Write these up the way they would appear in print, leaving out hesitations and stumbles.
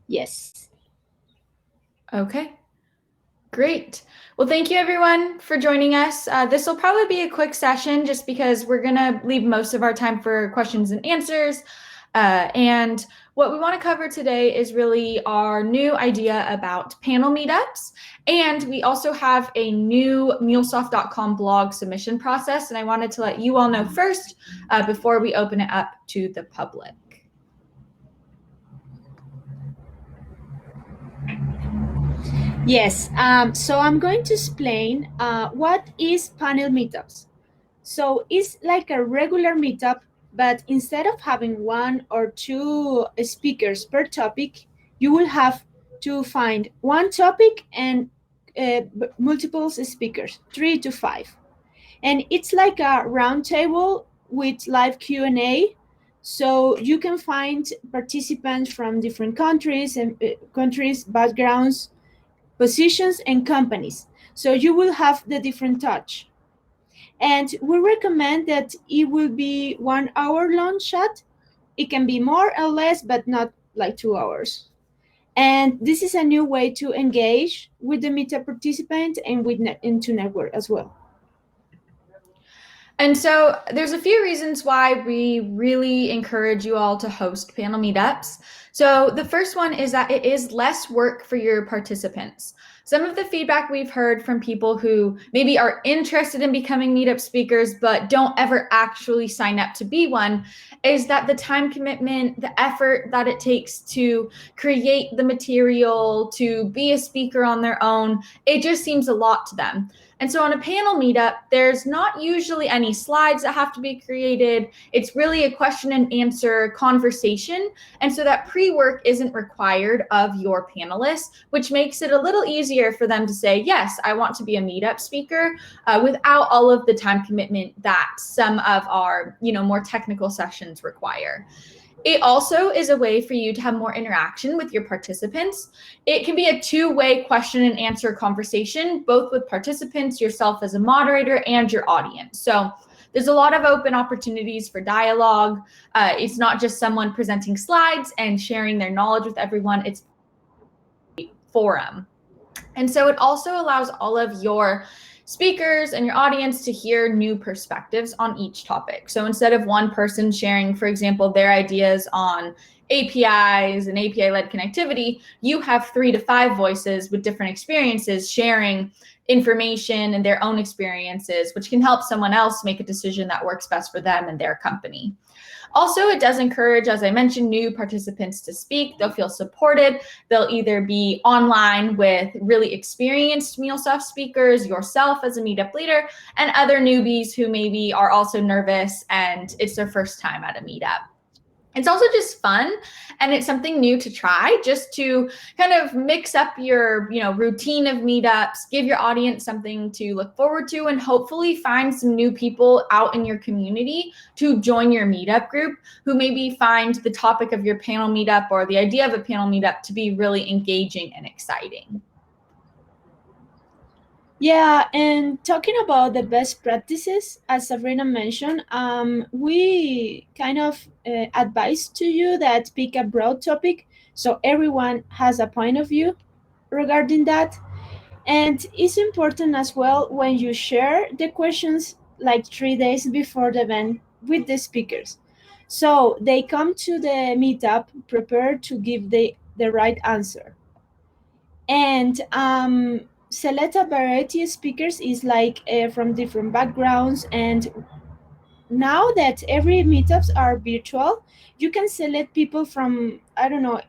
Yes. Okay, great. Well, thank you everyone for joining us. This will probably be a quick session just because we're going to leave most of our time for questions and answers. And what we want to cover today is really our new idea about panel meetups. And we also have a new MuleSoft.com blog submission process. And I wanted to let you all know first before we open it up to the public. Yes. So I'm going to explain what is panel meetups. So it's like a regular meetup, but instead of having one or two speakers per topic, you will have to find one topic and multiple speakers, 3 to 5. And it's like a round table with live Q&A. So you can find participants from different countries and backgrounds, positions, and companies. So you will have the different touch. And we recommend that it will be 1 hour long chat. It can be more or less, but not like 2 hours. And this is a new way to engage with the meetup participant and to network as well. And so there's a few reasons why we really encourage you all to host panel meetups. So the first one is that it is less work for your participants. Some of the feedback we've heard from people who maybe are interested in becoming meetup speakers but don't ever actually sign up to be one is that the time commitment, the effort that it takes to create the material, to be a speaker on their own, it just seems a lot to them. And so on a panel meetup, there's not usually any slides that have to be created. It's really a question and answer conversation. And so that pre-work isn't required of your panelists, which makes it a little easier for them to say, yes, I want to be a meetup speaker without all of the time commitment that some of our, more technical sessions require. It also is a way for you to have more interaction with your participants. It can be a two-way question and answer conversation, both with participants, yourself as a moderator, and your audience. So there's a lot of open opportunities for dialogue. It's not just someone presenting slides and sharing their knowledge with everyone. It's a forum. And so it also allows all of your speakers and your audience to hear new perspectives on each topic. So instead of one person sharing, for example, their ideas on APIs and API-led connectivity, you have 3 to 5 voices with different experiences sharing information and their own experiences, which can help someone else make a decision that works best for them and their company. Also, it does encourage, as I mentioned, new participants to speak. They'll feel supported. They'll either be online with really experienced MuleSoft speakers, yourself as a meetup leader, and other newbies who maybe are also nervous and it's their first time at a meetup. It's also just fun, and it's something new to try, just to kind of mix up your, routine of meetups, give your audience something to look forward to, and hopefully find some new people out in your community to join your meetup group who maybe find the topic of your panel meetup or the idea of a panel meetup to be really engaging and exciting. Yeah, and talking about the best practices, as Sabrina mentioned, we kind of advise to you that pick a broad topic so everyone has a point of view regarding that. And it's important as well when you share the questions like 3 days before the event with the speakers. So they come to the meetup prepared to give the right answer. And select a variety of speakers is like from different backgrounds. And now that every meetups are virtual, you can select people from, I don't know,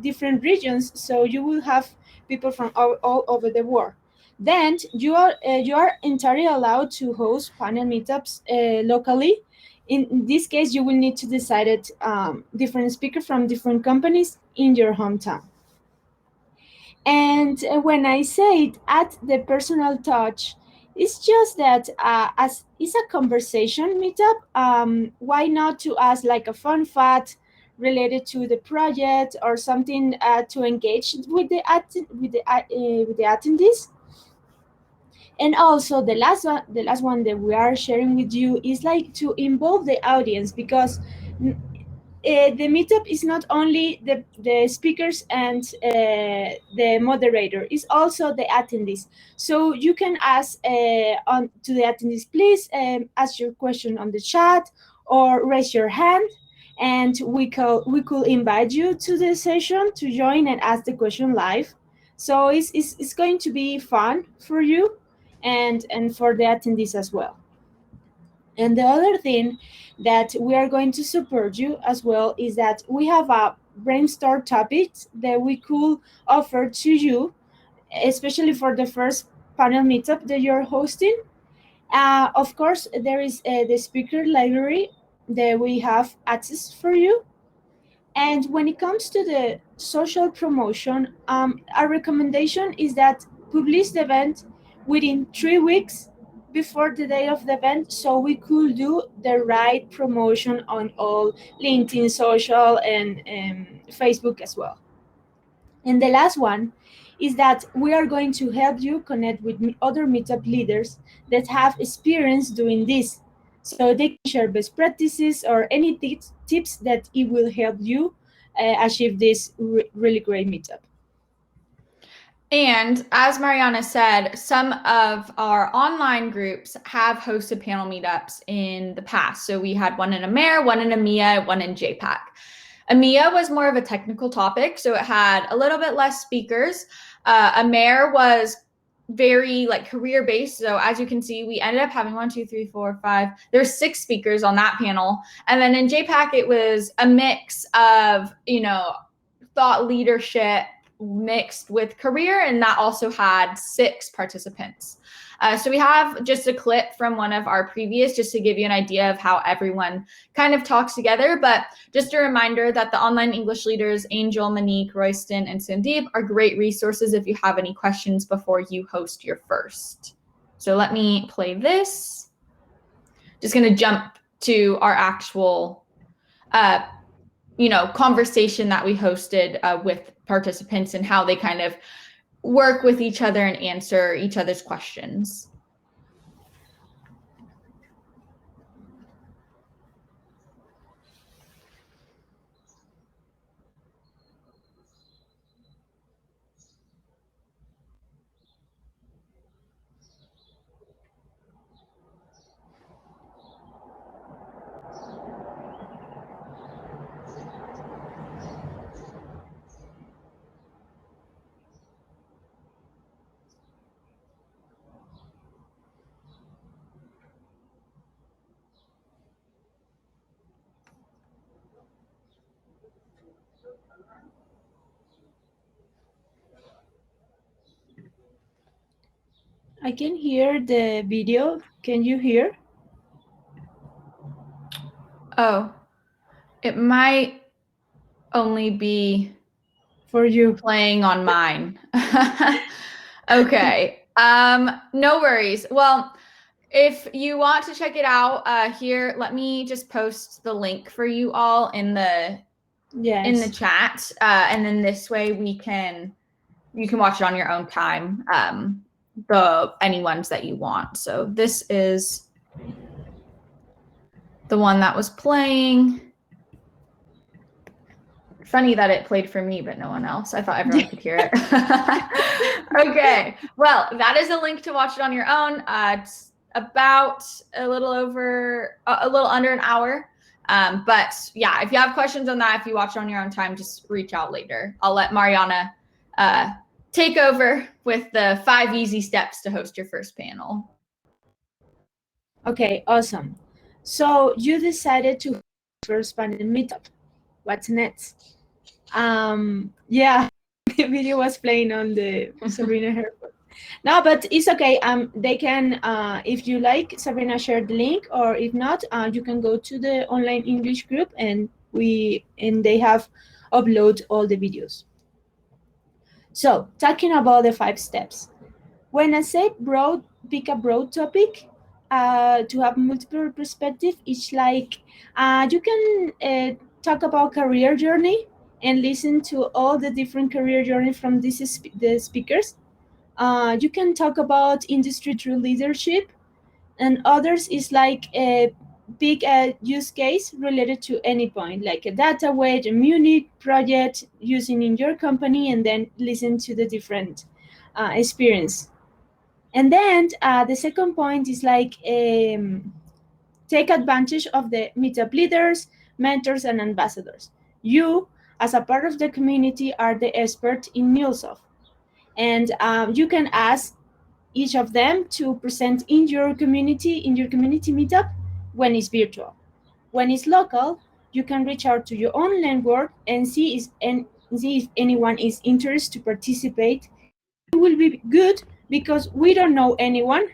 different regions. So you will have people from all over the world. Then you are entirely allowed to host panel meetups locally. In this case, you will need to decide it, different speakers from different companies in your hometown. And when I say it, add the personal touch, it's just that as it's a conversation meetup, why not to ask like a fun fact related to the project or something to engage with the attendees. And also the last one that we are sharing with you is like to involve the audience, because the meetup is not only the speakers and the moderator, it's also the attendees. So you can ask on to the attendees, please ask your question on the chat or raise your hand, and we could invite you to the session to join and ask the question live. So it's going to be fun for you and for the attendees as well. And the other thing that we are going to support you as well is that we have a brainstorm topics that we could offer to you, especially for the first panel meetup that you're hosting. Of course, there is the speaker library that we have access for you. And when it comes to the social promotion, our recommendation is that publish the event within 3 weeks before the day of the event, so we could do the right promotion on all LinkedIn, social, and Facebook as well. And the last one is that we are going to help you connect with other meetup leaders that have experience doing this. So they can share best practices or any tips that it will help you achieve this really great meetup. And as Mariana said, some of our online groups have hosted panel meetups in the past. So we had one in AMER, one in EMEA, one in JPAC. EMEA was more of a technical topic, so it had a little bit less speakers. AMER was very like career based. So as you can see, we ended up having 1, 2, 3, 4, 5. There's 6 speakers on that panel. And then in JPAC, it was a mix of, thought leadership mixed with career, and that also had 6 participants. So we have just a clip from one of our previous, just to give you an idea of how everyone kind of talks together. But just a reminder that the online English leaders, Angel, Monique, Royston, and Sandeep, are great resources if you have any questions before you host your first. So let me play this. Just going to jump to our actual conversation that we hosted with participants and how they kind of work with each other and answer each other's questions. I can hear the video. Can you hear? Oh, it might only be for you playing on mine. Okay. No worries. Well, if you want to check it out, here, let me just post the link for you all in the chat, and then this way you can watch it on your own time. Any ones that you want. So this is the one that was playing. Funny that it played for me, but no one else. I thought everyone could hear it. Okay. Well, that is a link to watch it on your own. It's about a little under an hour. But yeah, if you have questions on that, if you watch it on your own time, just reach out later. I'll let Mariana take over with the 5 easy steps to host your first panel. Okay, awesome. So you decided to host your first panel meetup. What's next? Yeah, the video was playing on the Sabrina Herford. No, but it's okay. They can, if you like, Sabrina shared the link, or if not, you can go to the online English group and they have upload all the videos. So talking about the 5 steps. When I say pick a broad topic to have multiple perspective, it's like you can talk about career journey and listen to all the different career journey from the speakers. You can talk about industry through leadership, and others is like pick a use case related to any point, like a data weight, a Munich project using in your company, and then listen to the different experience. And then the second point is like take advantage of the meetup leaders, mentors, and ambassadors. You, as a part of the community, are the expert in MuleSoft, and you can ask each of them to present in your community meetup when it's virtual. When it's local, you can reach out to your own network and see if anyone is interested to participate. It will be good because we don't know anyone,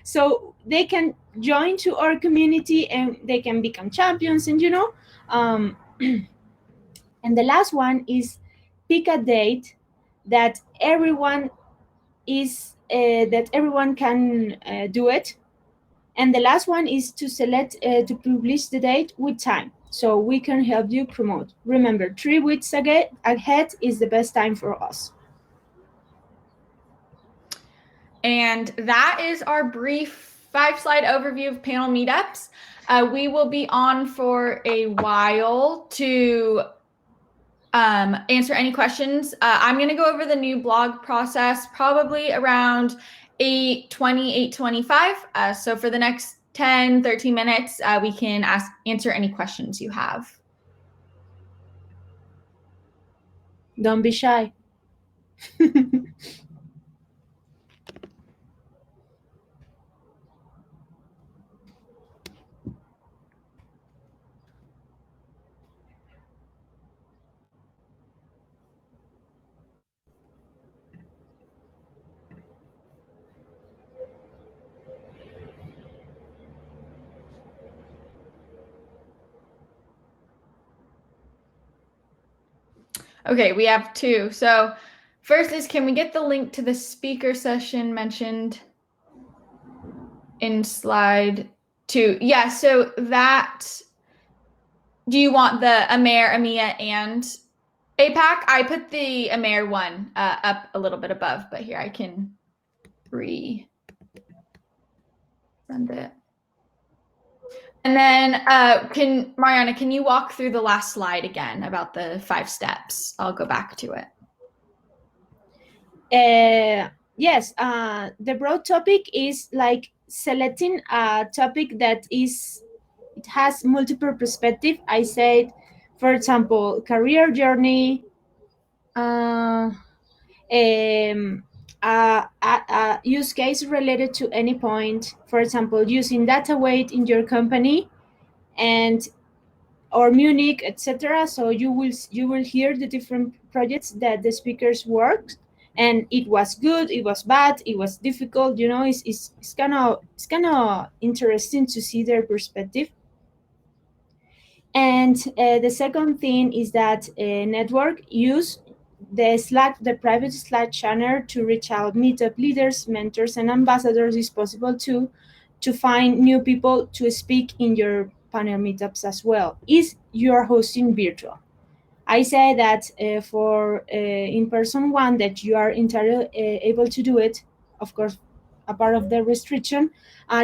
so they can join to our community and they can become champions, and and the last one is pick a date that everyone can do it. And the last one is to select to publish the date with time, so we can help you promote. Remember, 3 weeks ahead is the best time for us. And that is our brief 5-slide overview of panel meetups. We will be on for a while to answer any questions. I'm going to go over the new blog process probably around 8:20, 8:25. So for the next 10, 13 minutes, we can answer any questions you have. Don't be shy. Okay, we have two. So first is, can we get the link to the speaker session mentioned in slide 2? Yeah, so that, do you want the AMER, EMEA, and APAC? I put the AMER one up a little bit above, but here I can resend it. And then Mariana, can you walk through the last slide again about the 5 steps? I'll go back to it. Yes, the broad topic is like selecting a topic that it has multiple perspective. I said, for example, career journey, a use case related to any point. For example, using data weight in your company, and or Munich, etc. So you will hear the different projects that the speakers worked, and it was good, it was bad, it was difficult. It's kind of interesting to see their perspective. And the second thing is that network use the private Slack channel to reach out meetup leaders, mentors, and ambassadors is possible too, to find new people to speak in your panel meetups as well, if you are hosting virtual. I say that for in-person one, that you are entirely able to do it, of course, a part of the restriction,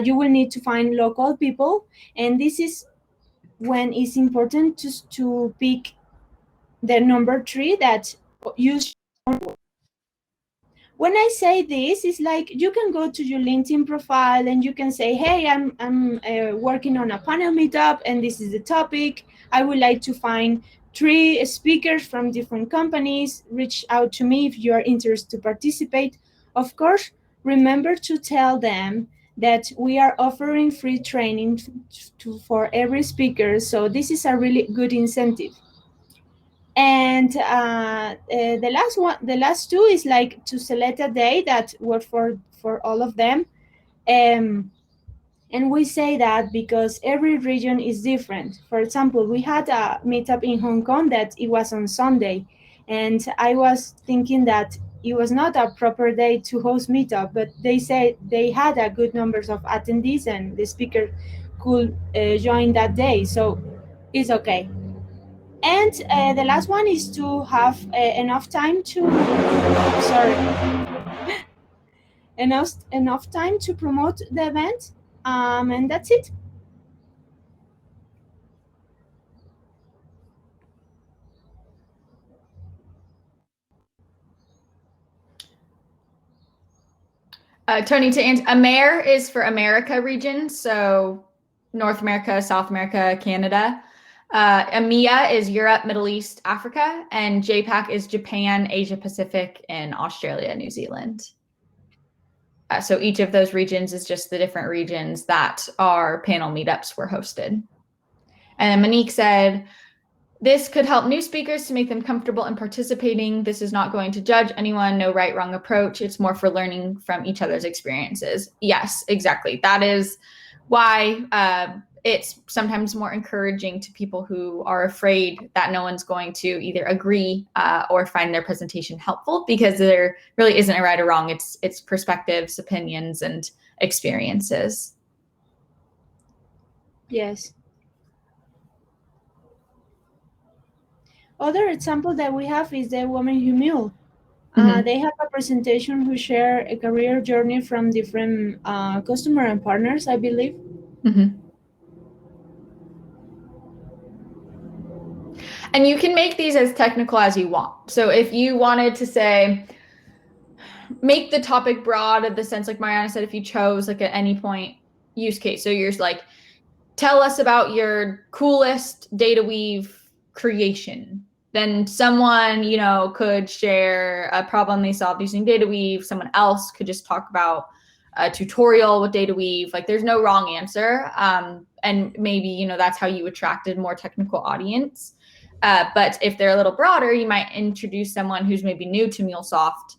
you will need to find local people, and this is when it's important to pick the number 3 that use. When I say this, it's like you can go to your LinkedIn profile and you can say, hey, I'm working on a panel meetup and this is the topic. I would like to find 3 speakers from different companies. Reach out to me if you are interested to participate. Of course, remember to tell them that we are offering free training for every speaker. So this is a really good incentive. And the last 2 is like to select a day that works for all of them. And we say that because every region is different. For example, we had a meetup in Hong Kong that it was on Sunday, and I was thinking that it was not a proper day to host meetup, but they said they had a good numbers of attendees and the speaker could join that day, so it's okay. And the last one is to have enough time to enough time to promote the event, and that's it. Tony, to answer, AMER is for America region, so North America, South America, Canada. EMEA is Europe, Middle East, Africa, and JPAC is Japan, Asia Pacific, and Australia, New Zealand. So each of those regions is just the different regions that our panel meetups were hosted. And Monique said, this could help new speakers to make them comfortable in participating. This is not going to judge anyone, no right, wrong approach. It's more for learning from each other's experiences. Yes, exactly. That is why it's sometimes more encouraging to people who are afraid that no one's going to either agree or find their presentation helpful, because there really isn't a right or wrong. It's perspectives, opinions, and experiences. Yes. Other example that we have is the Women Who Mule. They have a presentation who share a career journey from different customer and partners, I believe. And you can make these as technical as you want. So if you wanted to say, make the topic broad in the sense, like Mariana said, if you chose like at any point use case. So you're like, tell us about your coolest data weave creation. Then someone, could share a problem they solved using data weave. Someone else could just talk about a tutorial with data weave. Like there's no wrong answer. And maybe, that's how you attracted more technical audience. But if they're a little broader, you might introduce someone who's maybe new to MuleSoft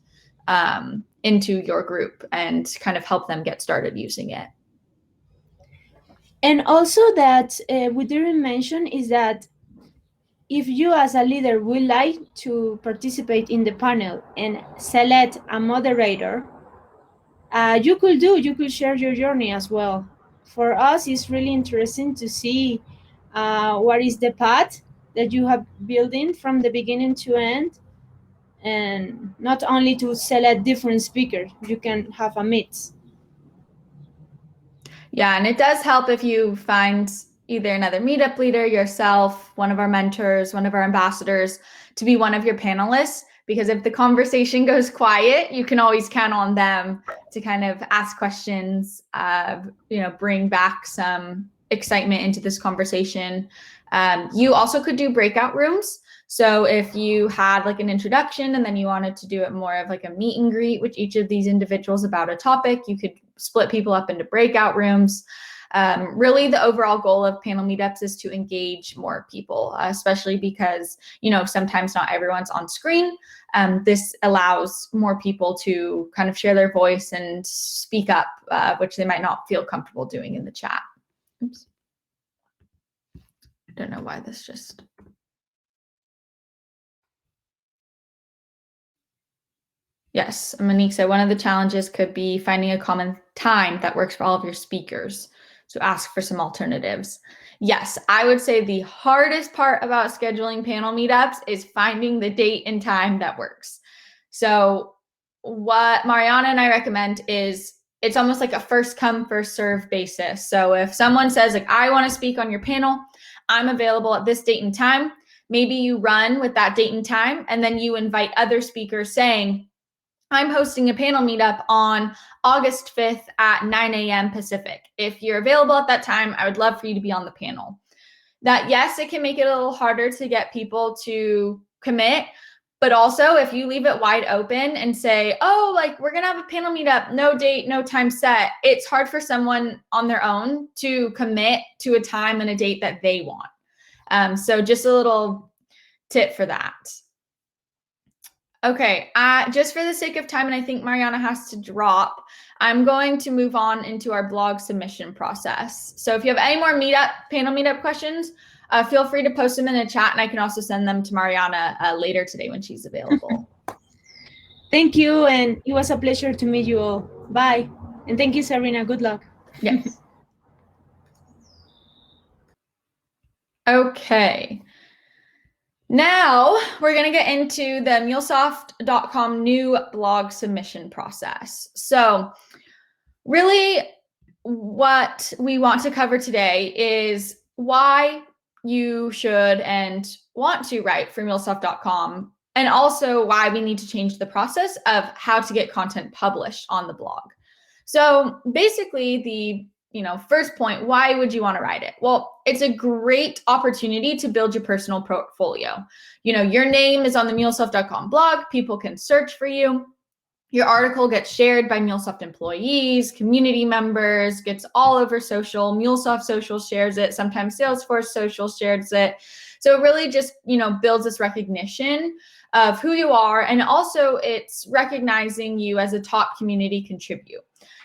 into your group and kind of help them get started using it. And also that we didn't mention is that if you as a leader would like to participate in the panel and select a moderator, you could share your journey as well. For us, it's really interesting to see what is the path that you have building from the beginning to end, and not only to select different speakers, you can have a mix. Yeah, and it does help if you find either another meetup leader, yourself, one of our mentors, one of our ambassadors to be one of your panelists, because if the conversation goes quiet, you can always count on them to kind of ask questions, bring back some excitement into this conversation. You also could do breakout rooms. So if you had like an introduction and then you wanted to do it more of like a meet and greet with each of these individuals about a topic, you could split people up into breakout rooms. Really, the overall goal of panel meetups is to engage more people, especially because, sometimes not everyone's on screen. This allows more people to kind of share their voice and speak up, which they might not feel comfortable doing in the chat. Oops. I don't know why this just... Yes, Monique said one of the challenges could be finding a common time that works for all of your speakers. So ask for some alternatives. Yes, I would say the hardest part about scheduling panel meetups is finding the date and time that works. So what Mariana and I recommend is it's almost like a first come, first serve basis. So if someone says like, I want to speak on your panel, I'm available at this date and time, maybe you run with that date and time, and then you invite other speakers saying, I'm hosting a panel meetup on August 5th at 9 a.m. Pacific. If you're available at that time, I would love for you to be on the panel. That, yes, it can make it a little harder to get people to commit, but also if you leave it wide open and say, oh, like we're going to have a panel meetup, no date, no time set, it's hard for someone on their own to commit to a time and a date that they want. So just a little tip for that. Okay, just for the sake of time, and I think Mariana has to drop, I'm going to move on into our blog submission process. So if you have any more panel meetup questions, feel free to post them in the chat, and I can also send them to Mariana later today when she's available. Thank you, and it was a pleasure to meet you all. Bye, and thank you, Sabrina. Good luck. Yes. Okay. Now we're going to get into the MuleSoft.com new blog submission process. So really what we want to cover today is why you should and want to write for MuleSoft.com, and also why we need to change the process of how to get content published on the blog. So basically first point, why would you want to write it? Well, it's a great opportunity to build your personal portfolio. Your name is on the MuleSoft.com blog. People can search for you. Your article gets shared by MuleSoft employees, community members, gets all over social. MuleSoft social shares it. Sometimes Salesforce social shares it. So it really just, builds this recognition of who you are. And also it's recognizing you as a top community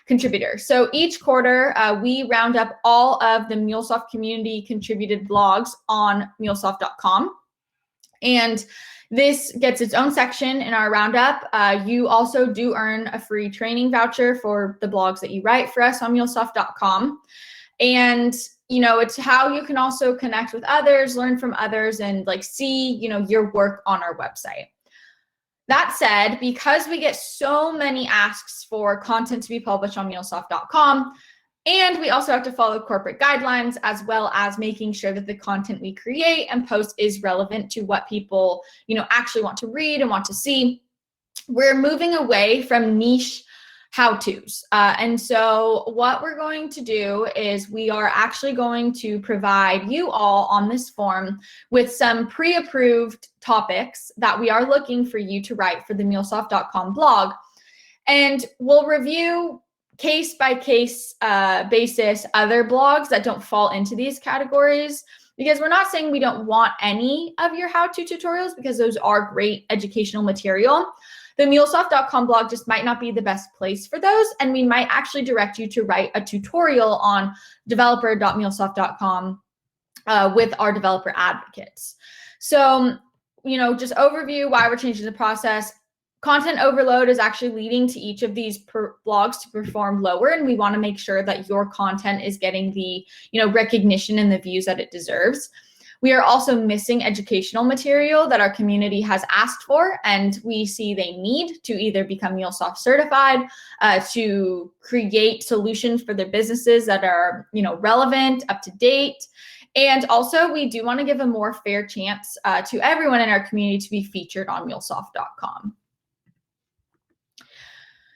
contributor. So each quarter, we round up all of the MuleSoft community contributed blogs on MuleSoft.com. And this gets its own section in our roundup. You also do earn a free training voucher for the blogs that you write for us on MuleSoft.com. And, it's how you can also connect with others, learn from others, and see, your work on our website. That said, because we get so many asks for content to be published on MuleSoft.com, and we also have to follow corporate guidelines, as well as making sure that the content we create and post is relevant to what people, actually want to read and want to see. We're moving away from niche how-tos. And so what we're going to do is we are actually going to provide you all on this form with some pre-approved topics that we are looking for you to write for the MuleSoft.com blog. And we'll review case by case basis other blogs that don't fall into these categories, because we're not saying we don't want any of your how-to tutorials, because those are great educational material. The MuleSoft.com blog just might not be the best place for those, and we might actually direct you to write a tutorial on developer.mulesoft.com with our developer advocates. So, just overview why we're changing the process. Content overload is actually leading to each of these blogs to perform lower, and we want to make sure that your content is getting the recognition and the views that it deserves. We are also missing educational material that our community has asked for, and we see they need to either become MuleSoft certified, to create solutions for their businesses that are relevant, up to date. And also, we do want to give a more fair chance to everyone in our community to be featured on MuleSoft.com.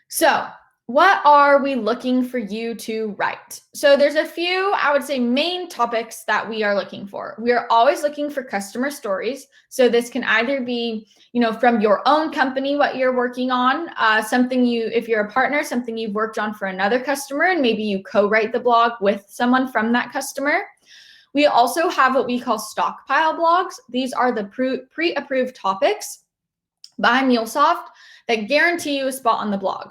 So what are we looking for you to write? So there's a few, I would say, main topics that we are looking for. We are always looking for customer stories. So this can either be, from your own company, what you're working on, if you're a partner, something you've worked on for another customer, and maybe you co-write the blog with someone from that customer. We also have what we call stockpile blogs. These are the pre-approved topics by MuleSoft that guarantee you a spot on the blog.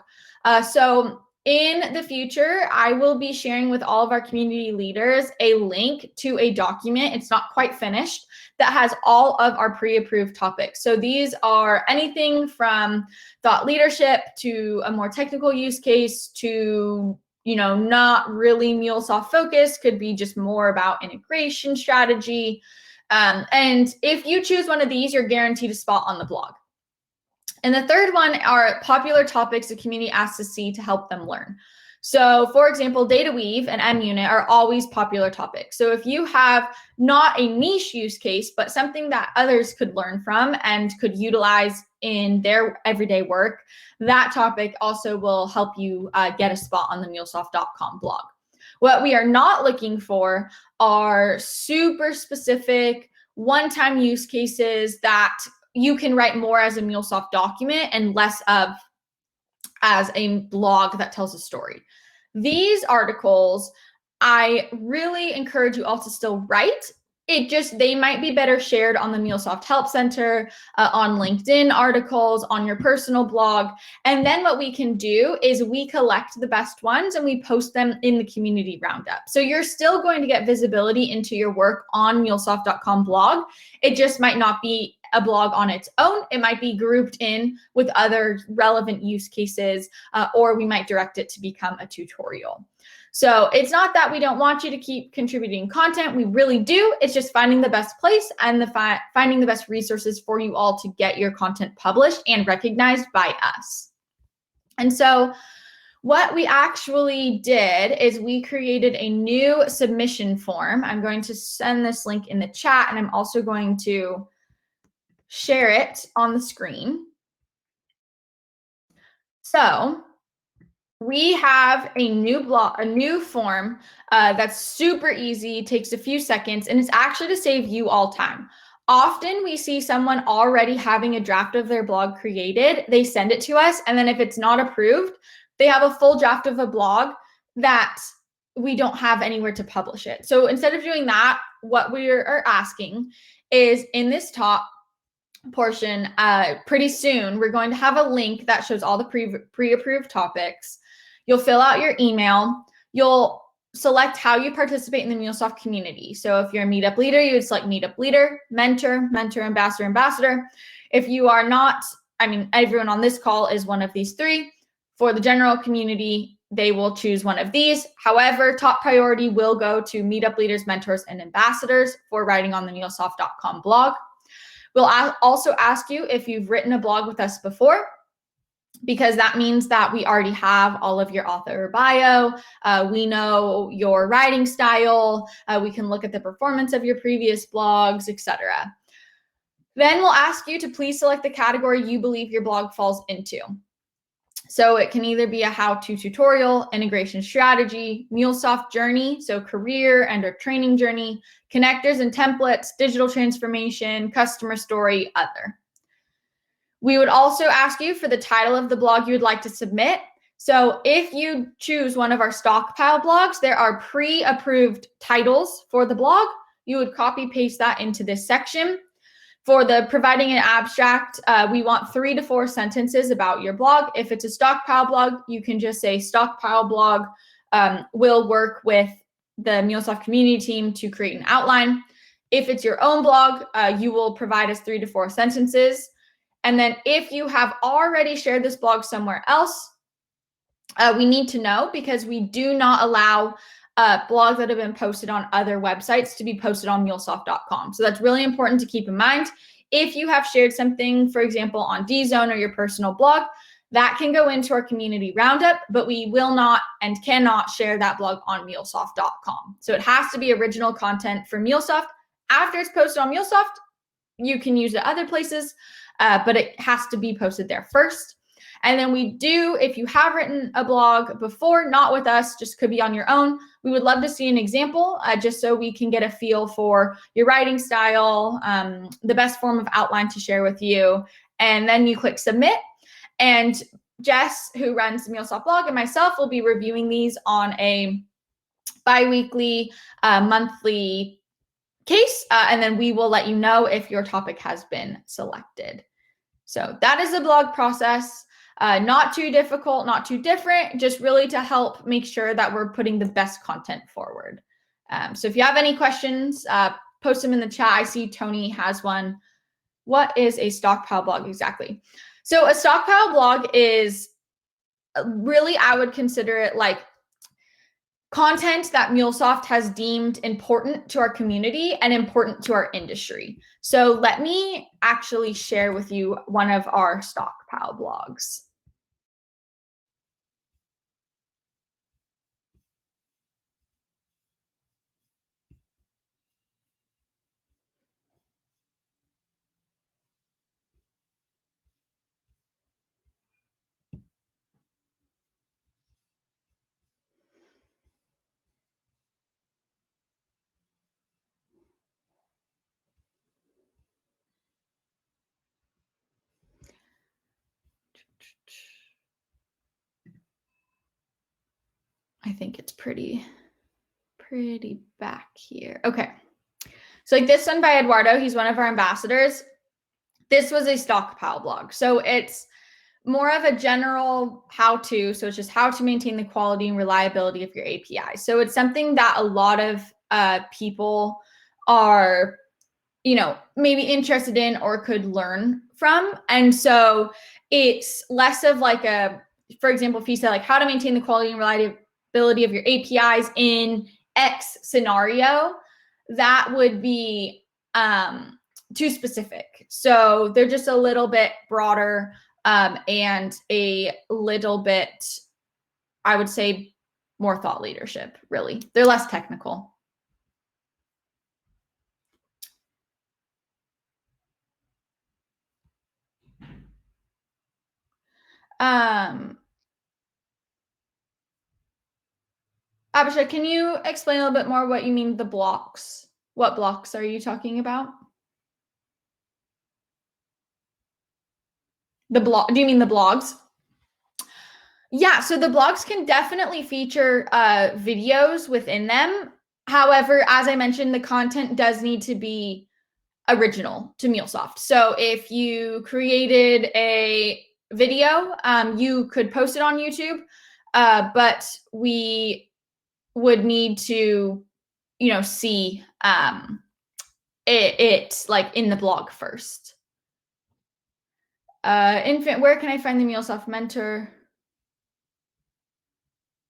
So in the future, I will be sharing with all of our community leaders a link to a document. It's not quite finished, that has all of our pre-approved topics. So these are anything from thought leadership to a more technical use case to, not really MuleSoft focused, could be just more about integration strategy. And if you choose one of these, you're guaranteed a spot on the blog. And the third one are popular topics the community asks to see to help them learn. So for example, data weave and MUnit are always popular topics. So if you have not a niche use case, but something that others could learn from and could utilize in their everyday work, that topic also will help you get a spot on the MuleSoft.com blog. What we are not looking for are super specific one-time use cases that you can write more as a MuleSoft document and less of as a blog that tells a story. These articles, I really encourage you all to still write. They might be better shared on the MuleSoft Help Center, on LinkedIn articles, on your personal blog. And then what we can do is we collect the best ones and we post them in the community roundup. So you're still going to get visibility into your work on MuleSoft.com blog. It just might not be a blog on its own. It might be grouped in with other relevant use cases, or we might direct it to become a tutorial. So it's not that we don't want you to keep contributing content. We really do. It's just finding the best place and finding the best resources for you all to get your content published and recognized by us. And so what we actually did is we created a new submission form. I'm going to send this link in the chat, and I'm also going to share it on the screen. So we have a new form that's super easy, takes a few seconds, and it's actually to save you all time. Often we see someone already having a draft of their blog created, they send it to us, and then if it's not approved, they have a full draft of a blog that we don't have anywhere to publish it. So instead of doing that, what we are asking is in this top portion, pretty soon, we're going to have a link that shows all the pre-approved topics. You'll fill out your email. You'll select how you participate in the MuleSoft community. So if you're a meetup leader, you would select meetup leader, mentor, ambassador, ambassador. If you are not, everyone on this call is one of these three. For the general community, they will choose one of these. However, top priority will go to meetup leaders, mentors, and ambassadors for writing on the MuleSoft.com blog. We'll also ask you if you've written a blog with us before, because that means that we already have all of your author bio. We know your writing style. We can look at the performance of your previous blogs, etc. Then we'll ask you to please select the category you believe your blog falls into. So it can either be a how-to tutorial, integration strategy, MuleSoft journey, so career and or training journey, connectors and templates, digital transformation, customer story, other. We would also ask you for the title of the blog you would like to submit. So if you choose one of our stockpile blogs, there are pre-approved titles for the blog. You would copy paste that into this section. For the providing an abstract, we want 3 to 4 sentences about your blog. If it's a stockpile blog, you can just say stockpile blog. Will work with the MuleSoft community team to create an outline. If it's your own blog, you will provide us 3 to 4 sentences. And then if you have already shared this blog somewhere else, we need to know, because we do not allow blogs that have been posted on other websites to be posted on MuleSoft.com. So that's really important to keep in mind. If you have shared something, for example, on DZone or your personal blog, that can go into our community roundup, but we will not and cannot share that blog on MuleSoft.com. So it has to be original content for MuleSoft. After it's posted on MuleSoft, you can use it other places, but it has to be posted there first. And then we do, if you have written a blog before, not with us, just could be on your own, we would love to see an example, just so we can get a feel for your writing style, the best form of outline to share with you. And then you click submit. And Jess, who runs the MuleSoft blog, and myself will be reviewing these on a bi-weekly, monthly case. And then we will let you know if your topic has been selected. So that is the blog process. Not too difficult, not too different, just really to help make sure that we're putting the best content forward. So if you have any questions, post them in the chat. I see Tony has one. What is a stockpile blog exactly? So a stockpile blog is really, I would consider it like content that MuleSoft has deemed important to our community and important to our industry. So let me actually share with you one of our stockpile blogs. I think it's pretty back here. Okay. So like this one by Eduardo, he's one of our ambassadors. This was a stockpile blog. So it's more of a general how-to. So it's just how to maintain the quality and reliability of your API. So it's something that a lot of people are, maybe interested in or could learn from. And so it's less of like for example, if you said like how to maintain the quality and reliability of your APIs in X scenario, that would be too specific. So they're just a little bit broader and a little bit, I would say, more thought leadership, really. They're less technical. Abhishek, can you explain a little bit more what you mean the blocks? What blocks are you talking about? Do you mean the blogs? Yeah, so the blogs can definitely feature videos within them. However, as I mentioned, the content does need to be original to MuleSoft. So if you created a video, you could post it on YouTube, but we would need to, see it like in the blog first. Infant, where can I find the MuleSoft mentor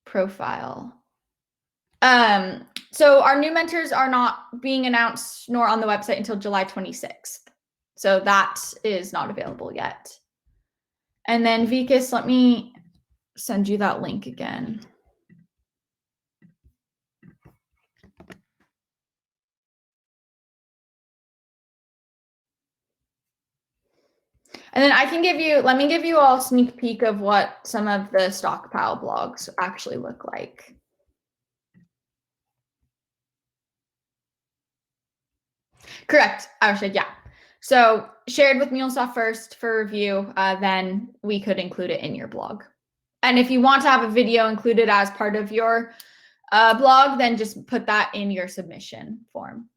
profile? So our new mentors are not being announced nor on the website until July 26th. So that is not available yet. And then Vikas, let me send you that link again. And then let me give you all a sneak peek of what some of the stockpile blogs actually look like. Correct, Abhishek, yeah. So shared with MuleSoft first for review, then we could include it in your blog. And if you want to have a video included as part of your blog, then just put that in your submission form.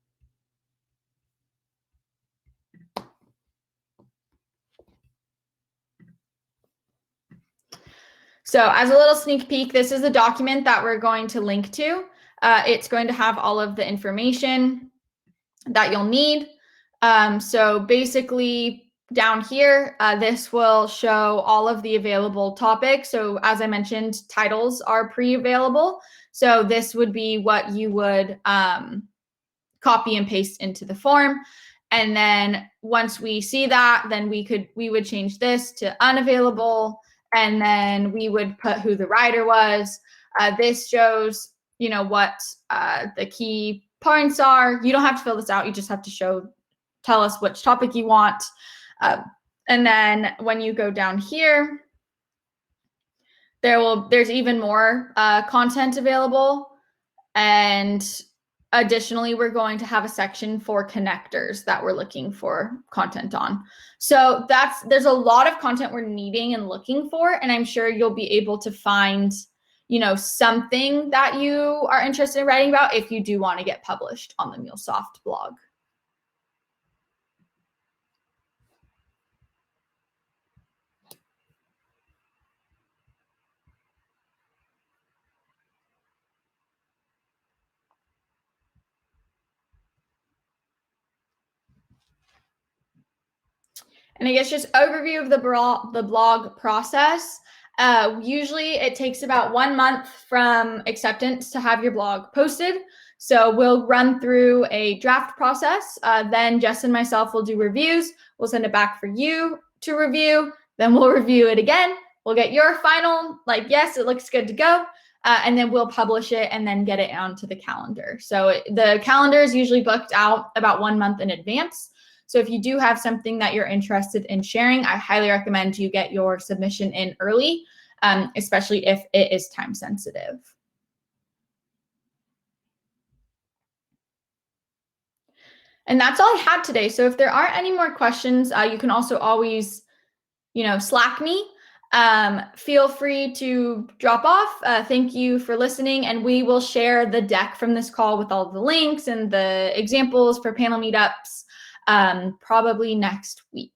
So as a little sneak peek, this is the document that we're going to link to. It's going to have all of the information that you'll need. So basically down here, this will show all of the available topics. So as I mentioned, titles are pre-available. So this would be what you would copy and paste into the form. And then once we see that, then we would change this to unavailable. And then we would put who the writer was. This shows, what the key points are. You don't have to fill this out. You just have to tell us which topic you want. And then when you go down here, there's even more content available. And additionally, we're going to have a section for connectors that we're looking for content on. So there's a lot of content we're needing and looking for, and I'm sure you'll be able to find, something that you are interested in writing about if you do want to get published on the MuleSoft blog. And I guess just overview of the blog process. Usually it takes about 1 month from acceptance to have your blog posted. So we'll run through a draft process. Then Jess and myself will do reviews. We'll send it back for you to review. Then we'll review it again. We'll get your final, yes, it looks good to go. And then we'll publish it and then get it onto the calendar. So the calendar is usually booked out about 1 month in advance. So if you do have something that you're interested in sharing, I highly recommend you get your submission in early, especially if it is time sensitive. And that's all I had today. So if there aren't any more questions, you can also always, Slack me. Feel free to drop off. Thank you for listening, and we will share the deck from this call with all the links and the examples for panel meetups probably next week.